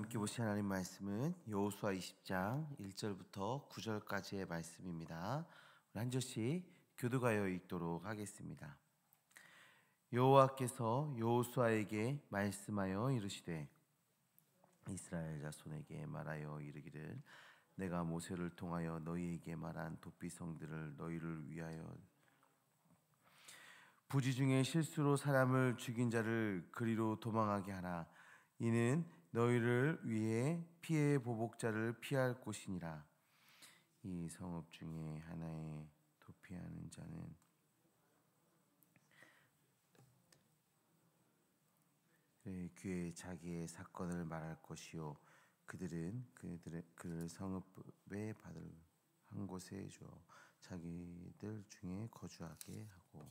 함께 보실 하나님 말씀은 여호수아 20장 1절부터 9절까지의 말씀입니다. 우리 한 절씩 교도하여 읽도록 하겠습니다. 여호와께서 여호수아에게 말씀하여 이르시되 이스라엘 자손에게 말하여 이르기를 내가 모세를 통하여 너희에게 말한 도피성들을 너희를 위하여 부지 중에 실수로 사람을 죽인 자를 그리로 도망하게 하라. 이는 너희를 위해 피해 보복자를 피할 곳이니라. 이 성읍 중에 하나에 도피하는 자는 그의 귀에 자기의 사건을 말할 것이요 그들은 그를 성읍에 받을 한 곳에 줘 자기들 중에 거주하게 하고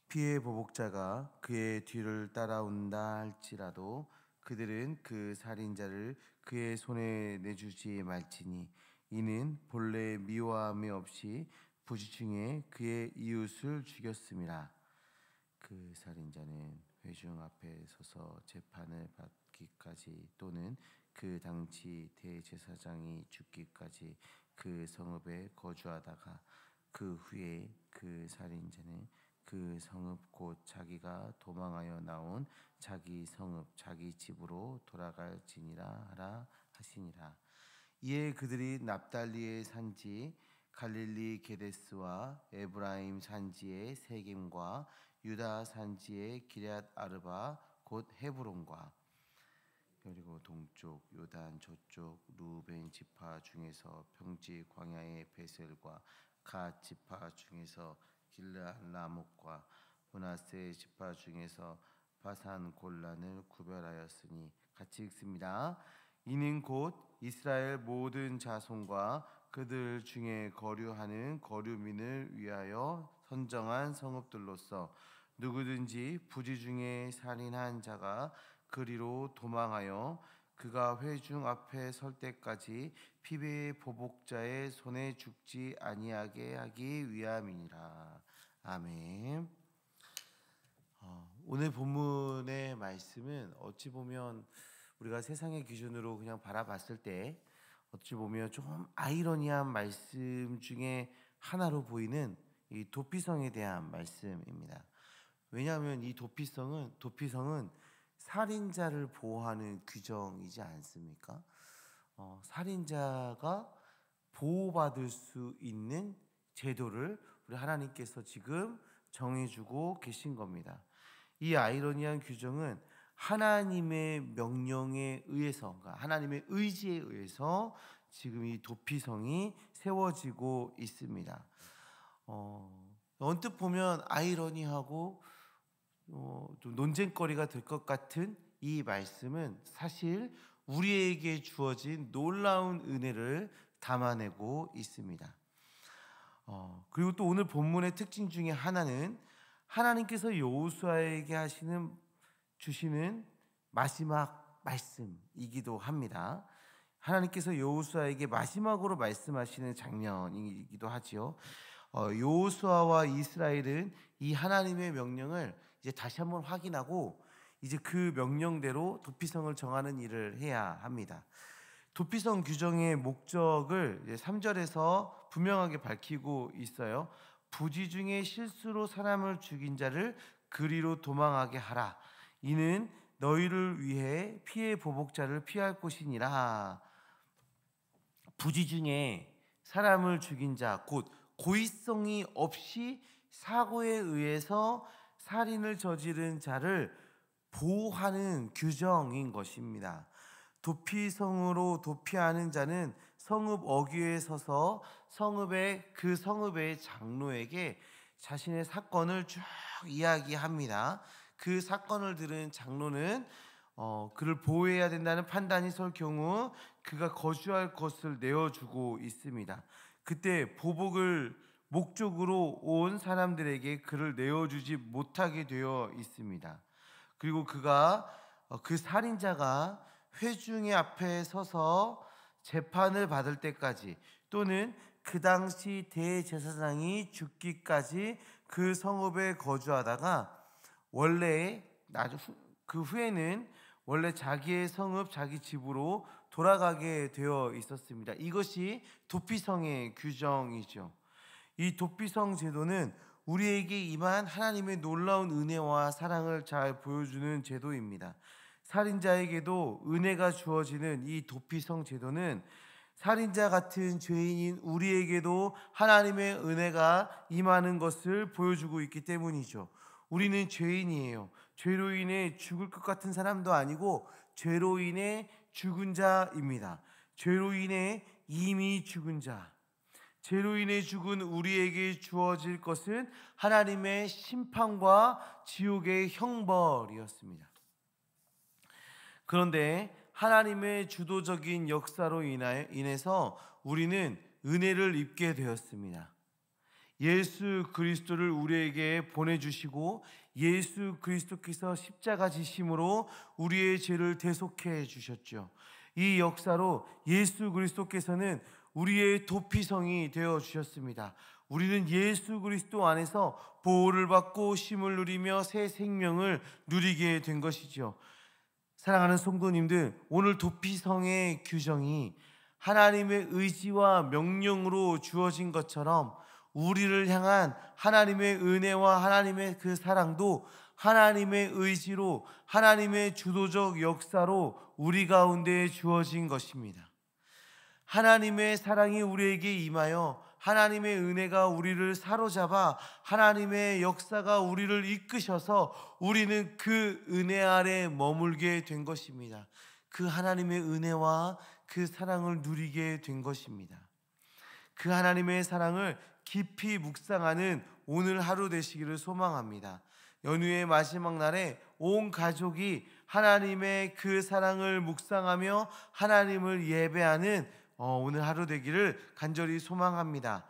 피해 보복자가 그의 뒤를 따라온다 할지라도 그들은 그 살인자를 그의 손에 내주지 말지니 이는 본래 미워함이 없이 부지중에 그의 이웃을 죽였음이라. 그 살인자는 회중 앞에 서서 재판을 받기까지 또는 그 당시 대제사장이 죽기까지 그 성읍에 거주하다가 그 후에 그 살인자는 그 성읍 곧 자기가 도망하여 나온 자기 성읍 자기 집으로 돌아갈지니라 하라 하시니라. 이에 그들이 납달리의 산지 갈릴리 게데스와 에브라임 산지의 세겜과 유다 산지의 기럇 아르바 곧 헤브론과 그리고 동쪽 요단 저쪽 루벤 지파 중에서 평지 광야의 베셀과 갓 지파 중에서 길르앗 라못과 므낫세 지파 중에서 바산 골란을 구별하였으니 같이 읽습니다. 이는 곧 이스라엘 모든 자손과 그들 중에 거류하는 거류민을 위하여 선정한 성읍들로서 누구든지 부지 중에 살인한 자가 그리로 도망하여 그가 회중 앞에 설 때까지 피배 보복자의 손에 죽지 아니하게 하기 위함이니라. 아멘. 오늘 본문의 말씀은 어찌 보면 우리가 세상의 기준으로 그냥 바라봤을 때 어찌 보면 좀 아이러니한 말씀 중에 하나로 보이는 이 도피성에 대한 말씀입니다. 왜냐하면 이 도피성은 살인자를 보호하는 규정이지 않습니까? 살인자가 보호받을 수 있는 제도를 우리 하나님께서 지금 정해주고 계신 겁니다. 이 아이러니한 규정은 하나님의 명령에 의해서, 그러니까 하나님의 의지에 의해서 지금 이 도피성이 세워지고 있습니다. 언뜻 보면 아이러니하고 좀 논쟁거리가 될 것 같은 이 말씀은 사실 우리에게 주어진 놀라운 은혜를 담아내고 있습니다. 그리고 또 오늘 본문의 특징 중에 하나는 하나님께서 여호수아에게 주시는 마지막 말씀이기도 합니다. 하나님께서 여호수아에게 마지막으로 말씀하시는 장면이기도 하지요. 여호수아와 이스라엘은 이 하나님의 명령을 이제 다시 한번 확인하고 이제 그 명령대로 도피성을 정하는 일을 해야 합니다. 도피성 규정의 목적을 3절에서 분명하게 밝히고 있어요. 부지 중에 실수로 사람을 죽인 자를 그리로 도망하게 하라. 이는 너희를 위해 피해 보복자를 피할 곳이니라. 부지 중에 사람을 죽인 자, 곧 고의성이 없이 사고에 의해서 살인을 저지른 자를 보호하는 규정인 것입니다. 도피성으로 도피하는 자는 성읍 어귀에 서서 그 성읍의 장로에게 자신의 사건을 쭉 이야기합니다. 그 사건을 들은 장로는 그를 보호해야 된다는 판단이 설 경우 그가 거주할 것을 내어주고 있습니다. 그때 보복을 목적으로 온 사람들에게 그를 내어주지 못하게 되어 있습니다. 그리고 그 살인자가 회중의 앞에 서서 재판을 받을 때까지 또는 그 당시 대제사장이 죽기까지 그 성읍에 거주하다가 그 후에는 원래 자기의 성읍, 자기 집으로 돌아가게 되어 있었습니다. 이것이 도피성의 규정이죠. 이 도피성 제도는 우리에게 임한 하나님의 놀라운 은혜와 사랑을 잘 보여주는 제도입니다. 살인자에게도 은혜가 주어지는 이 도피성 제도는 살인자 같은 죄인인 우리에게도 하나님의 은혜가 임하는 것을 보여주고 있기 때문이죠. 우리는 죄인이에요. 죄로 인해 죽을 것 같은 사람도 아니고 죄로 인해 죽은 자입니다. 죄로 인해 이미 죽은 자. 죄로 인해 죽은 우리에게 주어질 것은 하나님의 심판과 지옥의 형벌이었습니다. 그런데 하나님의 주도적인 역사로 인해서 우리는 은혜를 입게 되었습니다. 예수 그리스도를 우리에게 보내주시고 예수 그리스도께서 십자가 지심으로 우리의 죄를 대속해 주셨죠. 이 역사로 예수 그리스도께서는 우리의 도피성이 되어 주셨습니다. 우리는 예수 그리스도 안에서 보호를 받고 쉼을 누리며 새 생명을 누리게 된 것이죠. 사랑하는 성도님들, 오늘 도피성의 규정이 하나님의 의지와 명령으로 주어진 것처럼 우리를 향한 하나님의 은혜와 하나님의 그 사랑도 하나님의 의지로, 하나님의 주도적 역사로 우리 가운데 주어진 것입니다. 하나님의 사랑이 우리에게 임하여 하나님의 은혜가 우리를 사로잡아 하나님의 역사가 우리를 이끄셔서 우리는 그 은혜 아래 머물게 된 것입니다. 그 하나님의 은혜와 그 사랑을 누리게 된 것입니다. 그 하나님의 사랑을 깊이 묵상하는 오늘 하루 되시기를 소망합니다. 연휴의 마지막 날에 온 가족이 하나님의 그 사랑을 묵상하며 하나님을 예배하는 오늘 하루 되기를 간절히 소망합니다.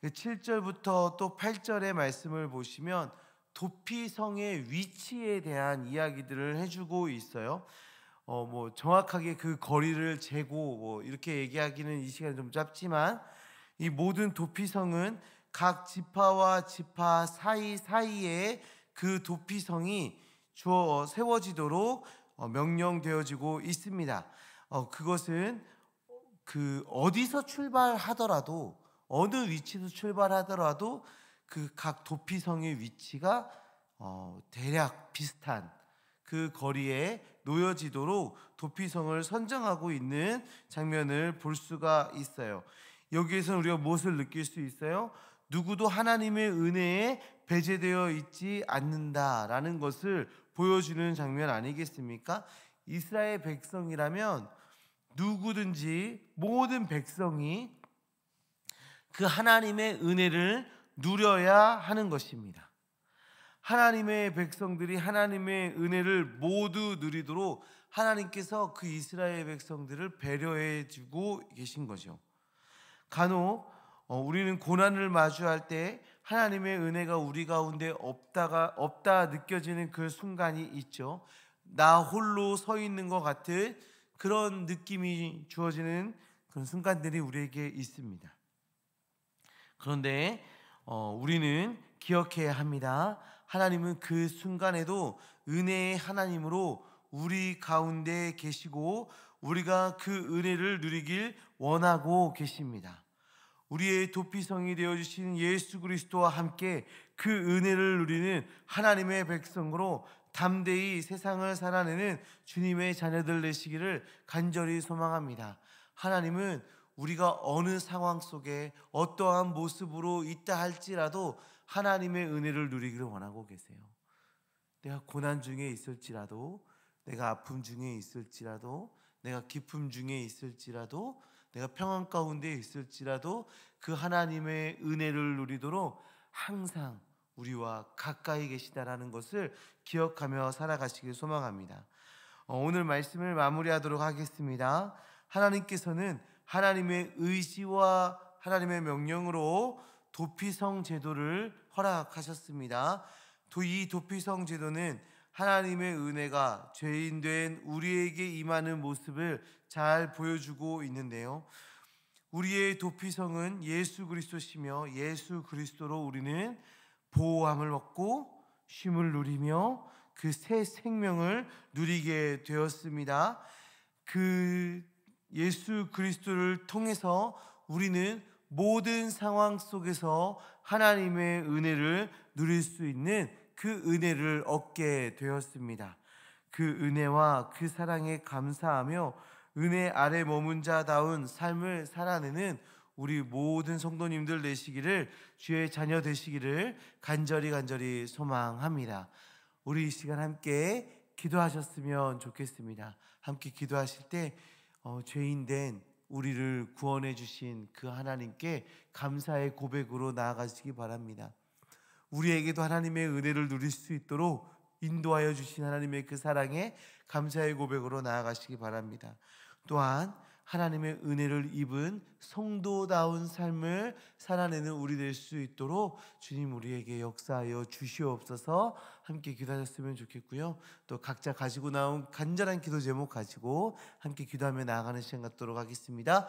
7절부터 또 8절의 말씀을 보시면 도피성의 위치에 대한 이야기들을 해주고 있어요. 정확하게 그 거리를 재고 이렇게 얘기하기는 이 시간이 좀 짧지만 이 모든 도피성은 각 지파와 지파 사이에 그 도피성이 세워지도록 명령되어지고 있습니다. 그것은 그 어디서 출발하더라도 어느 위치에서 출발하더라도 그 각 도피성의 위치가 대략 비슷한 그 거리에 놓여지도록 도피성을 선정하고 있는 장면을 볼 수가 있어요. 여기에서 우리가 무엇을 느낄 수 있어요? 누구도 하나님의 은혜에 배제되어 있지 않는다라는 것을 보여주는 장면 아니겠습니까? 이스라엘 백성이라면 누구든지 모든 백성이 그 하나님의 은혜를 누려야 하는 것입니다. 하나님의 백성들이 하나님의 은혜를 모두 누리도록 하나님께서 그 이스라엘 백성들을 배려해 주고 계신 거죠. 간혹 우리는 고난을 마주할 때 하나님의 은혜가 우리 가운데 없다 느껴지는 그 순간이 있죠. 나 홀로 서 있는 것 같은 그런 느낌이 주어지는 그런 순간들이 우리에게 있습니다. 그런데 우리는 기억해야 합니다. 하나님은 그 순간에도 은혜의 하나님으로 우리 가운데 계시고 우리가 그 은혜를 누리길 원하고 계십니다. 우리의 도피성이 되어주신 예수 그리스도와 함께 그 은혜를 누리는 하나님의 백성으로 담대히 세상을 살아내는 주님의 자녀들 되시기를 간절히 소망합니다. 하나님은 우리가 어느 상황 속에 어떠한 모습으로 있다 할지라도 하나님의 은혜를 누리기를 원하고 계세요. 내가 고난 중에 있을지라도, 내가 아픔 중에 있을지라도, 내가 기쁨 중에 있을지라도, 내가 평안 가운데 있을지라도 그 하나님의 은혜를 누리도록 항상 우리와 가까이 계시다라는 것을 기억하며 살아가시길 소망합니다. 오늘 말씀을 마무리하도록 하겠습니다. 하나님께서는 하나님의 의지와 하나님의 명령으로 도피성 제도를 허락하셨습니다. 이 도피성 제도는 하나님의 은혜가 죄인된 우리에게 임하는 모습을 잘 보여주고 있는데요. 우리의 도피성은 예수 그리스도시며 예수 그리스도로 우리는 보호함을 얻고 쉼을 누리며 그 새 생명을 누리게 되었습니다. 그 예수 그리스도를 통해서 우리는 모든 상황 속에서 하나님의 은혜를 누릴 수 있는 그 은혜를 얻게 되었습니다. 그 은혜와 그 사랑에 감사하며 은혜 아래 머문 자다운 삶을 살아내는 우리 모든 성도님들 되시기를, 주의 자녀 되시기를 간절히 소망합니다. 우리 이 시간 함께 기도하셨으면 좋겠습니다. 함께 기도하실 때 죄인 된 우리를 구원해 주신 그 하나님께 감사의 고백으로 나아가시기 바랍니다. 우리에게도 하나님의 은혜를 누릴 수 있도록 인도하여 주신 하나님의 그 사랑에 감사의 고백으로 나아가시기 바랍니다. 또한 하나님의 은혜를 입은 성도다운 삶을 살아내는 우리 될 수 있도록 주님 우리에게 역사하여 주시옵소서. 함께 기도하셨으면 좋겠고요. 또 각자 가지고 나온 간절한 기도 제목 가지고 함께 기도하며 나아가는 시간 갖도록 하겠습니다.